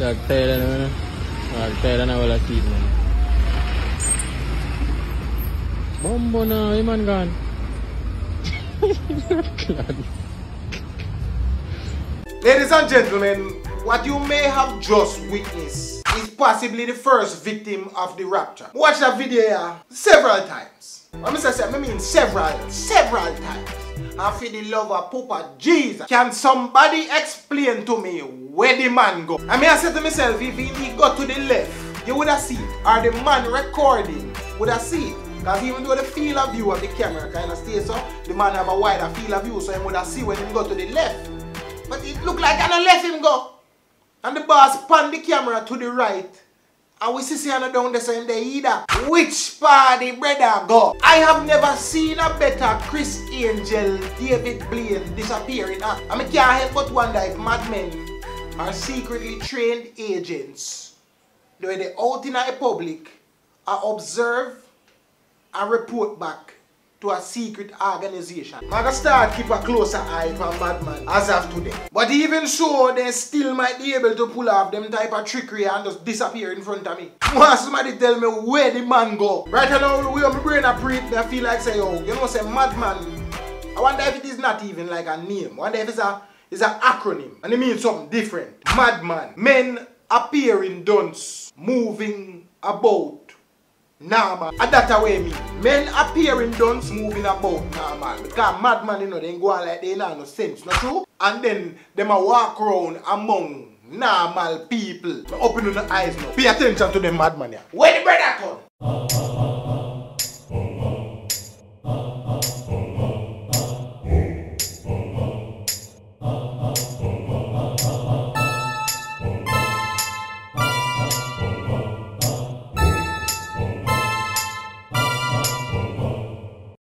dog tired na. Tired na wala seat man. Bombo na, man gone. Ladies and gentlemen, what you may have just witnessed is possibly the first victim of the rapture. Watch that video here several times. I mean several times. And for the love of Papa Jesus, can somebody explain to me where the man go? I mean, I said to myself, if he got to the left, you would have seen it. Or the man recording would have seen it. Because even though the field of view of the camera kind of stays up, the man have a wider field of view, so he would have seen when he go to the left. But it looked like I don't let him go. And the boss pan the camera to the right. And we see him down there saying they either. Which party brother go? I have never seen a better Chris Angel, David Blaine disappearing. I mean, can't help but wonder if madmen are secretly trained agents. The way they out in the public are observe and report back to a secret organization. I'm gonna start keep a closer eye on M.A.D.M.A.N as of today. But even so, they still might be able to pull off them type of trickery and just disappear in front of me. Want somebody tell me where the man go? Right now, we have my brain a breathe, I feel like say, oh, you know, say M.A.D.M.A.N. I wonder if it is not even like a name. I wonder if it's an acronym and it means something different. M.A.D.M.A.N. Men appearing dunce, moving about normal. And that's what I mean. Men appearing dunce moving about normal. Because M.A.D.M.A.N, you know, they go on like they don't have no sense, not true? And then them a walk around among normal people. Open your eyes now. Pay attention to them M.A.D.M.A.N here. Where the brother come?